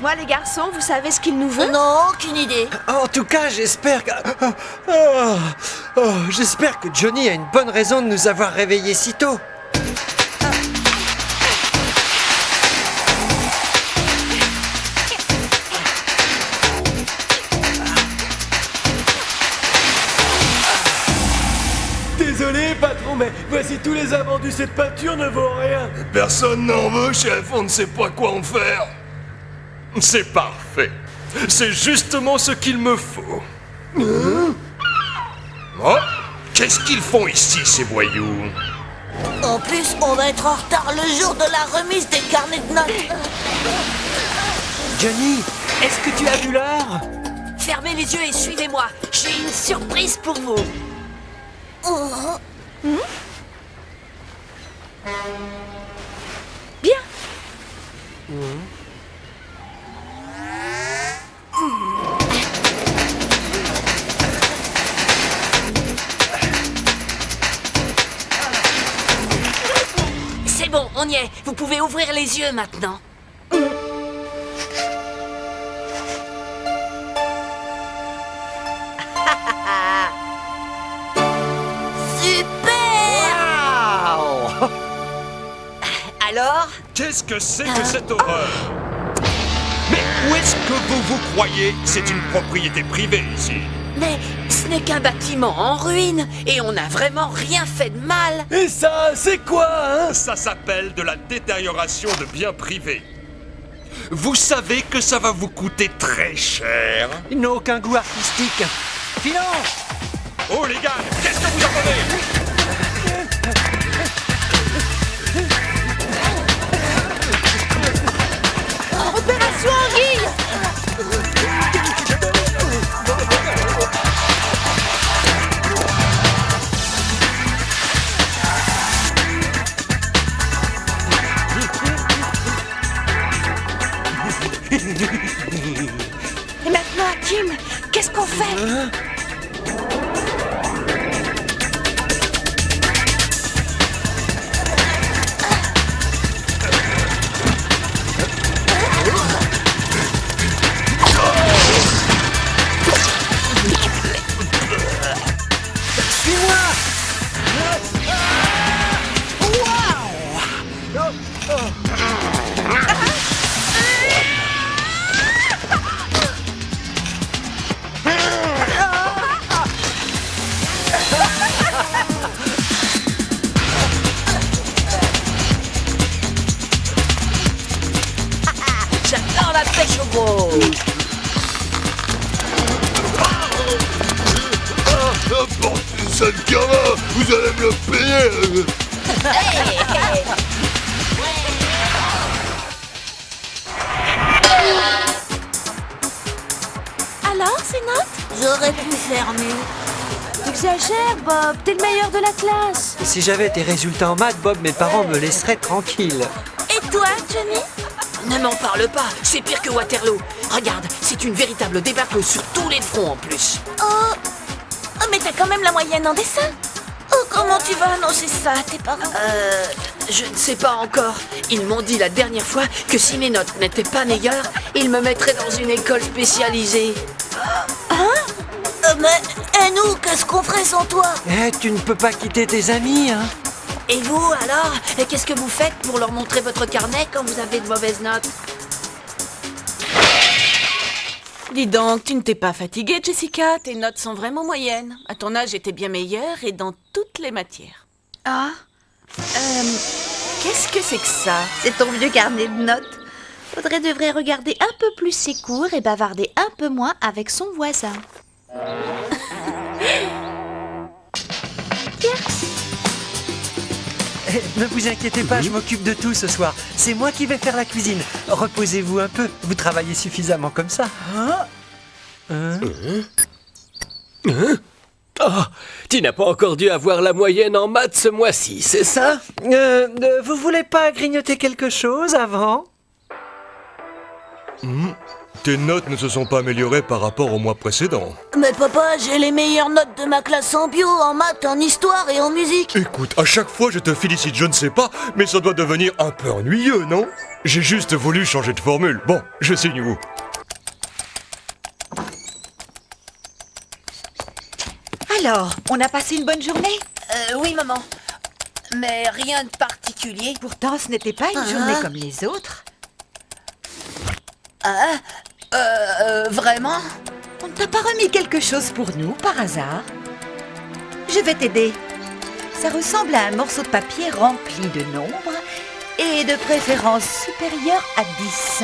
Dites-moi les garçons, vous savez ce qu'il nous veut? Non, aucune idée. En tout cas, j'espère que... j'espère que Johnny a une bonne raison de nous avoir réveillés si tôt. Désolé, patron, mais voici tous les invendus. Cette peinture ne vaut rien. Personne n'en veut, chef, on ne sait pas quoi en faire. C'est parfait. C'est justement ce qu'il me faut. Oh, qu'est-ce qu'ils font ici, ces voyous? En plus, on va être en retard le jour de la remise des carnets de notes. Johnny, est-ce que tu as vu l'heure? Fermez les yeux et suivez-moi. J'ai une surprise pour vous. Oh. Bien. C'est bon, on y est. Vous pouvez ouvrir les yeux maintenant. Super! Alors? Qu'est-ce que c'est que cette horreur? Mais où est-ce que vous vous croyez? C'est une propriété privée ici. Mais ce n'est qu'un bâtiment en ruine et on n'a vraiment rien fait de mal. Et ça, c'est quoi, hein? Ça s'appelle de la détérioration de biens privés. Vous savez que ça va vous coûter très cher. Il n'a aucun goût artistique. Finance! Oh les gars, qu'est-ce que vous entendez? Opération Anguille! Et maintenant, Kim, qu'est-ce qu'on fait? J'adore la pêche au gros. Bon, sale gamin, vous allez me le payer. Alors, ces notes? J'aurais pu faire mieux. T'exagères, Bob. T'es le meilleur de la classe. Si j'avais tes résultats en maths, Bob, mes parents me laisseraient tranquille. Et toi, Johnny? Ne m'en parle pas. C'est pire que Waterloo. Regarde, c'est une véritable débâcle sur tous les fronts en plus. Oh, mais t'as quand même la moyenne en dessin. Oh, comment tu vas annoncer ça à tes parents? Je ne sais pas encore. Ils m'ont dit la dernière fois que si mes notes n'étaient pas meilleures, ils me mettraient dans une école spécialisée. Mais, et nous, qu'est-ce qu'on ferait sans toi? Eh, tu ne peux pas quitter tes amis, hein? Et vous, alors? Qu'est-ce que vous faites pour leur montrer votre carnet quand vous avez de mauvaises notes? Dis donc, tu ne t'es pas fatiguée, Jessica? Tes notes sont vraiment moyennes. À ton âge, j'étais bien meilleure et dans toutes les matières. Ah, Qu'est-ce que c'est que ça? c'est ton vieux carnet de notes. Audrey devrait regarder un peu plus ses cours et bavarder un peu moins avec son voisin. Eh, ne vous inquiétez pas, je m'occupe de tout ce soir. C'est moi qui vais faire la cuisine. Reposez-vous un peu, vous travaillez suffisamment comme ça. Oh, tu n'as pas encore dû avoir la moyenne en maths ce mois-ci, c'est ça? Vous voulez pas grignoter quelque chose avant? Tes notes ne se sont pas améliorées par rapport au mois précédent. Mais papa, j'ai les meilleures notes de ma classe en bio, en maths, en histoire et en musique. Écoute, à chaque fois je te félicite, je ne sais pas, mais ça doit devenir un peu ennuyeux, non? J'ai juste voulu changer de formule. Bon, je signe où? Alors, on a passé une bonne journée? Oui, maman. Mais rien de particulier. Pourtant, ce n'était pas une journée comme les autres. Vraiment? On ne t'a pas remis quelque chose pour nous, par hasard? Je vais t'aider. Ça ressemble à un morceau de papier rempli de nombres et de préférence supérieure à 10.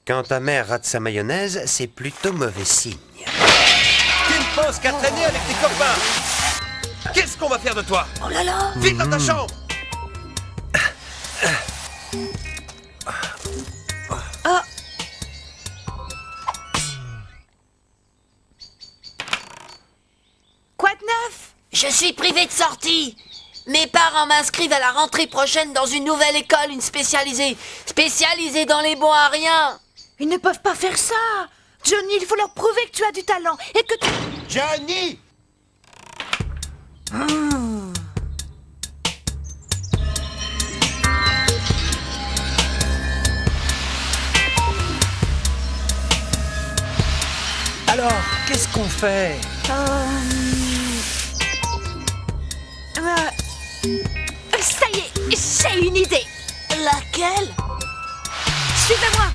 Quand ta mère rate sa mayonnaise, c'est plutôt mauvais signe. Tu ne penses qu'à traîner avec tes copains. Qu'est-ce qu'on va faire de toi? Oh là là! Vite dans ta chambre. Quoi de neuf? Je suis privé de sortie. Mes parents m'inscrivent à la rentrée prochaine dans une nouvelle école, une spécialisée. Spécialisée dans les bons à rien. Ils ne peuvent pas faire ça. Johnny, il faut leur prouver que tu as du talent et que tu... Johnny! Alors, qu'est-ce qu'on fait? Ça y est, j'ai une idée. Laquelle? Suivez-moi.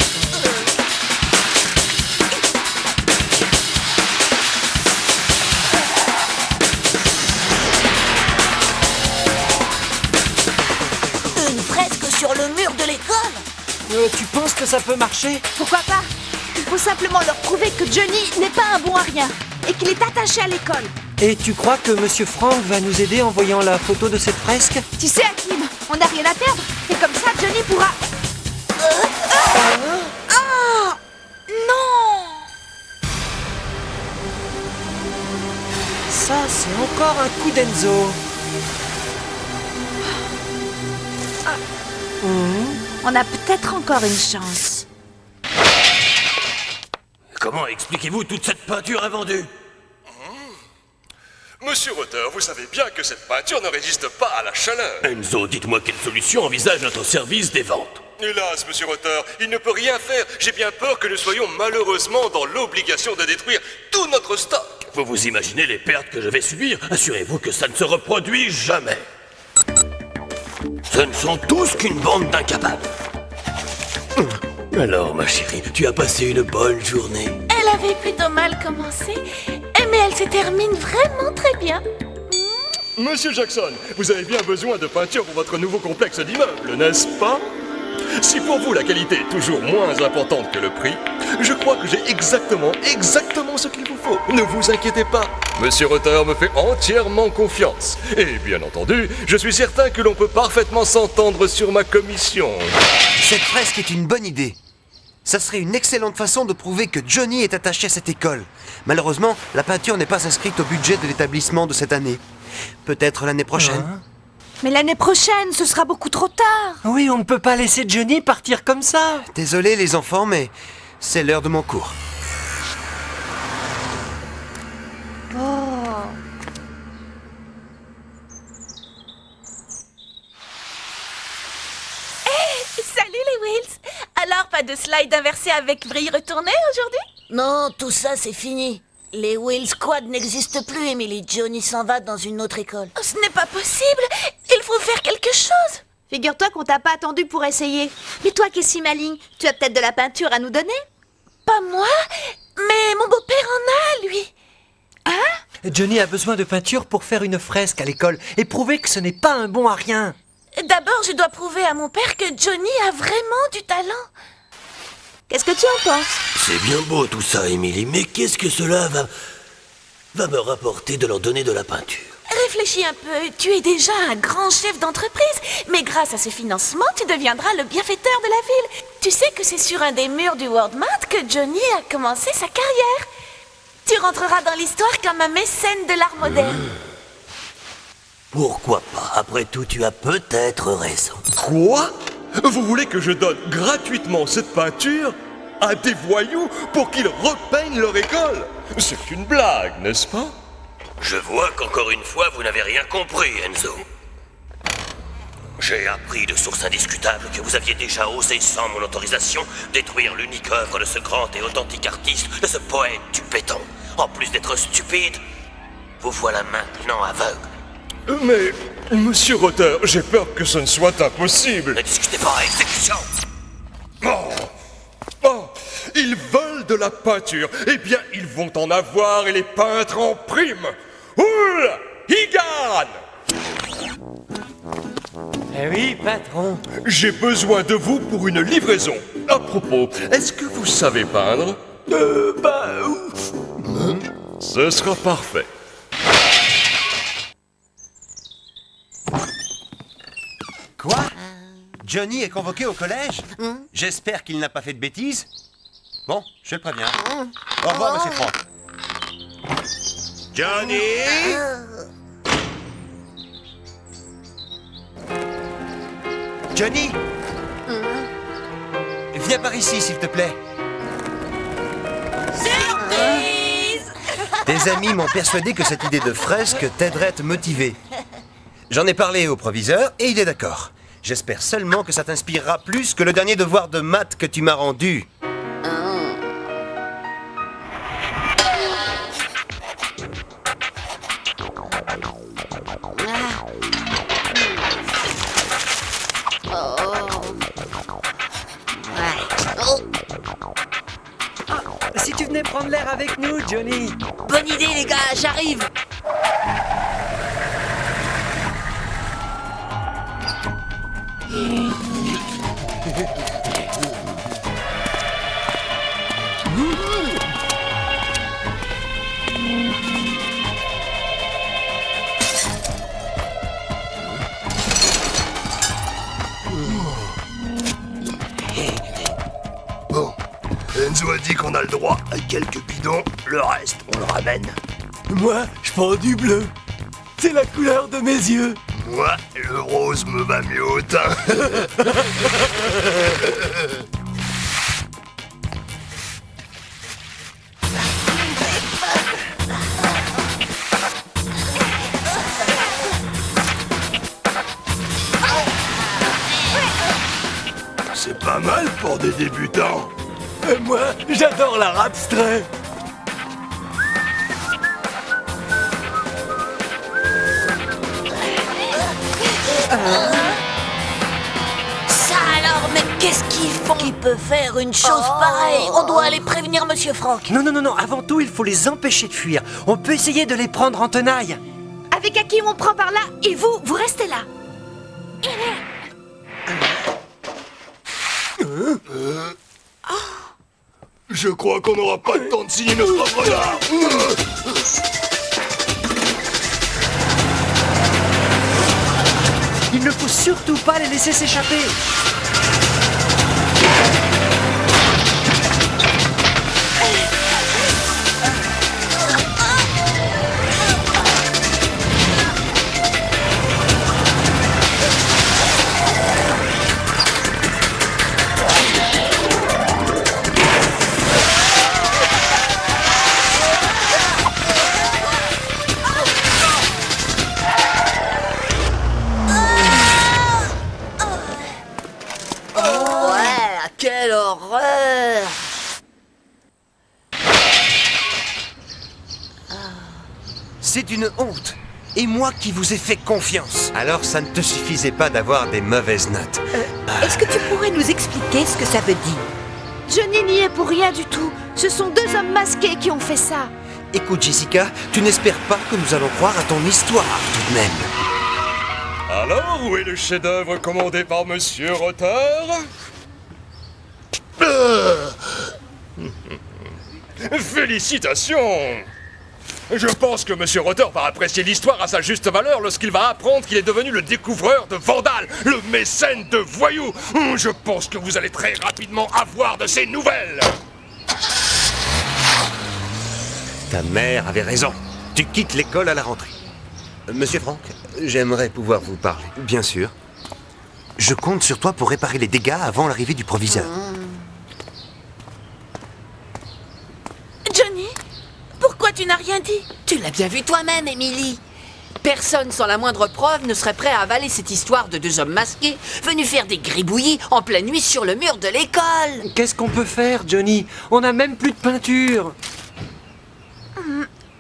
Une fresque sur le mur de l'école? Tu penses que ça peut marcher? Pourquoi pas? Il faut simplement leur prouver que Johnny n'est pas un bon à rien et qu'il est attaché à l'école. Et tu crois que Monsieur Frank va nous aider en voyant la photo de cette fresque? Tu sais, Hakim, on n'a rien à perdre. Et comme ça, Johnny pourra... Non! Ça, c'est encore un coup d'Enzo. On a peut-être encore une chance. Comment expliquez-vous toute cette peinture invendue? Monsieur Rotter, vous savez bien que cette peinture ne résiste pas à la chaleur. Enzo, dites-moi quelle solution envisage notre service des ventes. Hélas, monsieur Rotter, il ne peut rien faire. J'ai bien peur que nous soyons malheureusement dans l'obligation de détruire tout notre stock. Vous vous imaginez les pertes que je vais subir? Assurez-vous que ça ne se reproduit jamais. Ce ne sont tous qu'une bande d'incapables. Alors, ma chérie, tu as passé une bonne journée. Elle avait plutôt mal commencé, mais elle se termine vraiment très bien. Monsieur Jackson, vous avez bien besoin de peinture pour votre nouveau complexe d'immeubles, n'est-ce pas? Si pour vous la qualité est toujours moins importante que le prix, je crois que j'ai exactement ce qu'il vous faut. Ne vous inquiétez pas. Monsieur Rotter me fait entièrement confiance. Et bien entendu, je suis certain que l'on peut parfaitement s'entendre sur ma commission. Cette fresque est une bonne idée. Ça serait une excellente façon de prouver que Johnny est attaché à cette école. Malheureusement, la peinture n'est pas inscrite au budget de l'établissement de cette année. Peut-être l'année prochaine. Mais l'année prochaine, ce sera beaucoup trop tard. Oui, on ne peut pas laisser Johnny partir comme ça. Désolé les enfants, mais c'est l'heure de mon cours. Salut les Wills! Alors, pas de slide inversé avec vrille retournée aujourd'hui? Non, tout ça c'est fini. Les Will Squad n'existent plus, Emily. Johnny s'en va dans une autre école. Ce n'est pas possible! Il faut faire quelque chose! Figure-toi qu'on t'a pas attendu pour essayer. Mais toi qui es si maligne, tu as peut-être de la peinture à nous donner? Pas moi, mais mon beau-père en a, lui. Johnny a besoin de peinture pour faire une fresque à l'école et prouver que ce n'est pas un bon à rien. D'abord, je dois prouver à mon père que Johnny a vraiment du talent. Qu'est-ce que tu en penses? C'est bien beau tout ça, Emily, mais qu'est-ce que cela va me rapporter de leur donner de la peinture? Réfléchis un peu, tu es déjà un grand chef d'entreprise, mais grâce à ce financement, tu deviendras le bienfaiteur de la ville. Tu sais que c'est sur un des murs du World Mart que Johnny a commencé sa carrière. Tu rentreras dans l'histoire comme un mécène de l'art moderne. Pourquoi pas? Après tout, tu as peut-être raison. Quoi? Vous voulez que je donne gratuitement cette peinture à des voyous pour qu'ils repeignent leur école? C'est une blague, n'est-ce pas? Je vois qu'encore une fois, vous n'avez rien compris, Enzo. J'ai appris de sources indiscutables que vous aviez déjà osé, sans mon autorisation, détruire l'unique œuvre de ce grand et authentique artiste, de ce poète du béton. En plus d'être stupide, vous voilà maintenant aveugle. Mais, monsieur Rotter, j'ai peur que ce ne soit impossible. Ne discutez pas, exécution! Oh, ils veulent de la peinture. Eh bien, ils vont en avoir et les peindre en prime. Oula, ils gagnent! Eh oui, patron. J'ai besoin de vous pour une livraison. À propos, est-ce que vous savez peindre? Ce sera parfait. Quoi? Johnny est convoqué au collège? J'espère qu'il n'a pas fait de bêtises. Bon, je le préviens. Au revoir, monsieur Franck. Johnny! Johnny! Viens par ici, s'il te plaît. Surprise! Tes amis m'ont persuadé que cette idée de fresque t'aiderait à te motiver. J'en ai parlé au proviseur et il est d'accord. J'espère seulement que ça t'inspirera plus que le dernier devoir de maths que tu m'as rendu. Si tu venais prendre l'air avec nous, Johnny. Bonne idée, les gars, j'arrive. Bon, Enzo a dit qu'on a le droit à quelques bidons, le reste, on le ramène. Moi, je prends du bleu. C'est la couleur de mes yeux. Moi, le rose me va mieux au teint. C'est pas mal pour des débutants. Moi, j'adore l'art abstrait. Ça alors, mais qu'est-ce qu'ils font? Qui peut faire une chose pareille? On doit aller prévenir Monsieur Franck. Non, non, non, non. Avant tout, il faut les empêcher de fuir. On peut essayer de les prendre en tenaille. Avec Hakim, on prend par là et vous restez là. Je crois qu'on n'aura pas le temps de signer notre œuvre d'art. Il ne faut surtout pas les laisser s'échapper. Quelle horreur! C'est une honte. Et moi qui vous ai fait confiance. Alors ça ne te suffisait pas d'avoir des mauvaises notes. Est-ce que tu pourrais nous expliquer ce que ça veut dire? Johnny n'y est pour rien du tout. Ce sont deux hommes masqués qui ont fait ça. Écoute Jessica, tu n'espères pas que nous allons croire à ton histoire tout de même. Alors, où est le chef-d'œuvre commandé par monsieur Rotter? Félicitations! Je pense que monsieur Rotter va apprécier l'histoire à sa juste valeur lorsqu'il va apprendre qu'il est devenu le découvreur de vandales, le mécène de voyous. Je pense que vous allez très rapidement avoir de ces nouvelles. Ta mère avait raison. Tu quittes l'école à la rentrée. Monsieur Franck, j'aimerais pouvoir vous parler. Bien sûr. Je compte sur toi pour réparer les dégâts avant l'arrivée du proviseur. Johnny, pourquoi tu n'as rien dit? Tu l'as bien vu toi-même, Emily. Personne sans la moindre preuve ne serait prêt à avaler cette histoire de deux hommes masqués venus faire des gribouillis en pleine nuit sur le mur de l'école. Qu'est-ce qu'on peut faire, Johnny? On n'a même plus de peinture.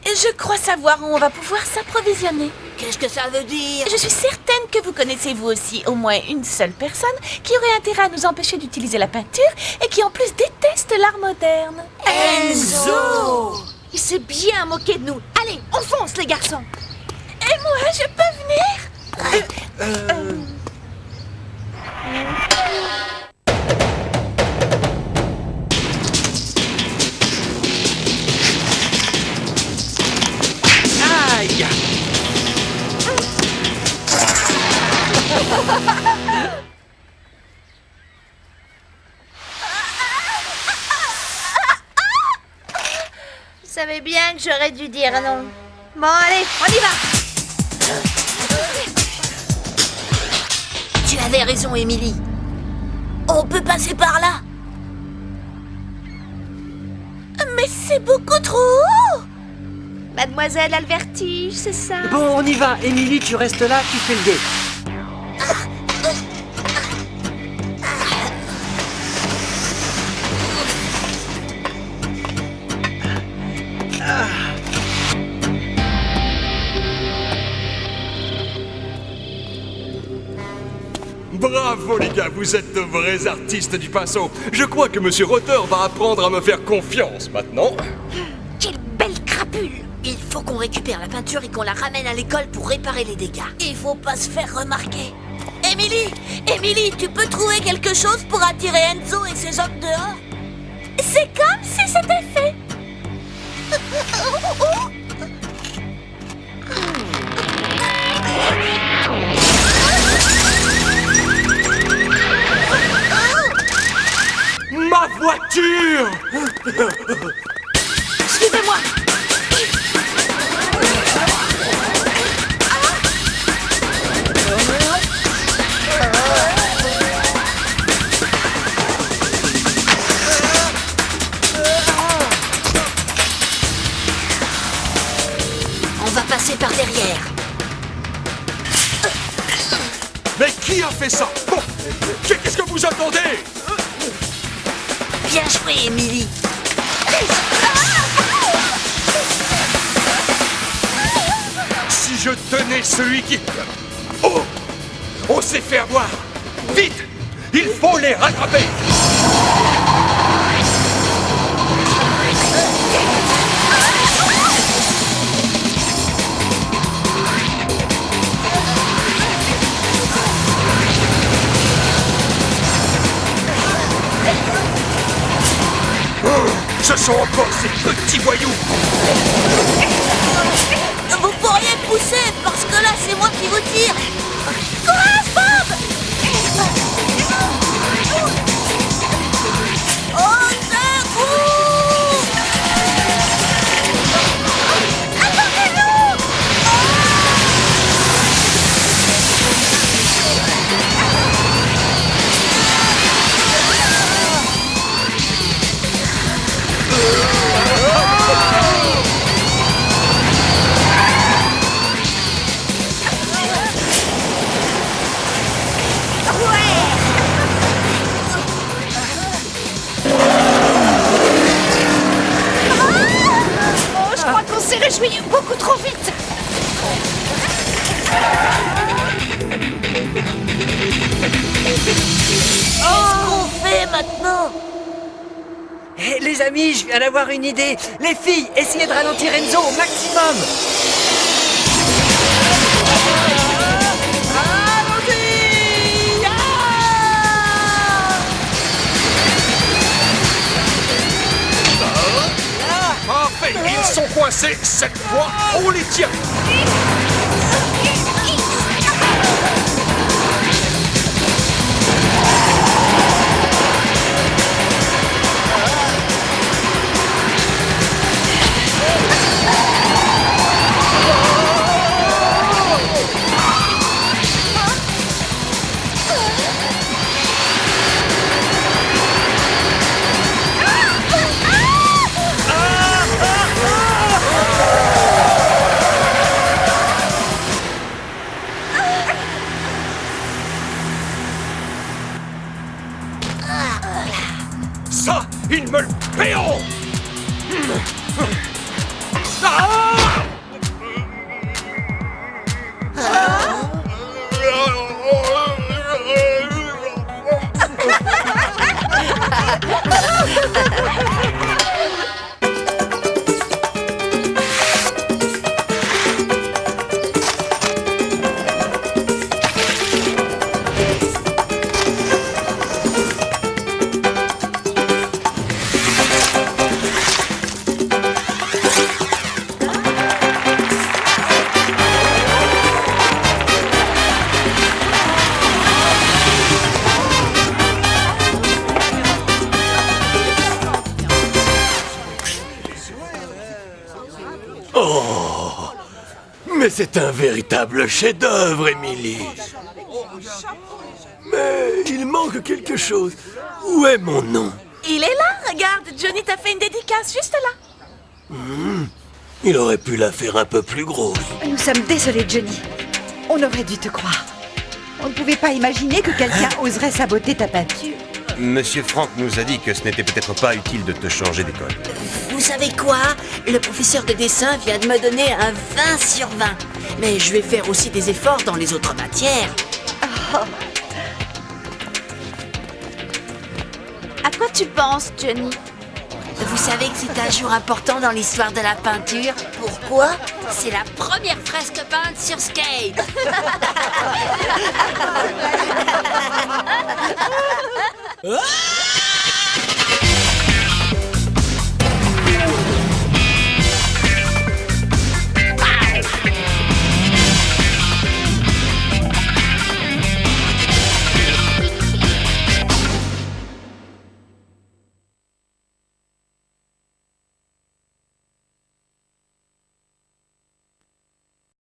Je crois savoir où on va pouvoir s'approvisionner. Qu'est-ce que ça veut dire? Je suis certaine que vous connaissez vous aussi au moins une seule personne qui aurait intérêt à nous empêcher d'utiliser la peinture et qui en plus déteste l'art moderne. Enzo! Il s'est bien moqué de nous. Allez, on fonce les garçons. Et moi, je peux venir? Aïe! Je savais bien que j'aurais dû dire non. Bon, allez, on y va. Tu avais raison, Emily. On peut passer par là. Mais c'est beaucoup trop haut. Mademoiselle a le vertige, c'est ça? Bon, on y va. Emily, tu restes là, tu fais le guet. Bravo les gars, vous êtes de vrais artistes du pinceau. Je crois que Monsieur Rotter va apprendre à me faire confiance maintenant. Quelle belle crapule. Il faut qu'on récupère la peinture et qu'on la ramène à l'école pour réparer les dégâts. Il faut pas se faire remarquer. Émilie, tu peux trouver quelque chose pour attirer Enzo et ses hommes dehors? C'est comme si c'était fait. Ma voiture! Suivez-moi. On va passer par derrière. Mais qui a fait ça? Bon, qu'est-ce que vous attendez? Bien joué, Emily. Si je tenais celui qui... Oh! On s'est fait avoir! Vite! Il faut les rattraper! Ce sont encore ces petits voyous! Vous pourriez pousser, parce que là, c'est moi qui vous tire. Courage, Bob! Au secours! Attendez-nous! Je crois qu'on s'est réjoui beaucoup trop vite. Qu'est-ce qu'on fait maintenant? Hé, les amis, je viens d'avoir une idée. Les filles, essayez de ralentir Enzo au maximum. Parfait! Ils sont coincés! Cette fois, on les tient! Ça, ils me le paieront. Oh, mais c'est un véritable chef-d'œuvre, Emily. Mais il manque quelque chose. Où est mon nom? Il est là, regarde, Johnny t'a fait une dédicace juste là. Il aurait pu la faire un peu plus grosse. Nous sommes désolés, Johnny. On aurait dû te croire. On ne pouvait pas imaginer que quelqu'un oserait saboter ta peinture. Monsieur Frank nous a dit que ce n'était peut-être pas utile de te changer d'école. Vous savez quoi? Le professeur de dessin vient de me donner un 20 sur 20. Mais je vais faire aussi des efforts dans les autres matières. À quoi tu penses, Johnny? Vous savez que c'est un jour important dans l'histoire de la peinture? Pourquoi? C'est la première fresque peinte sur skate.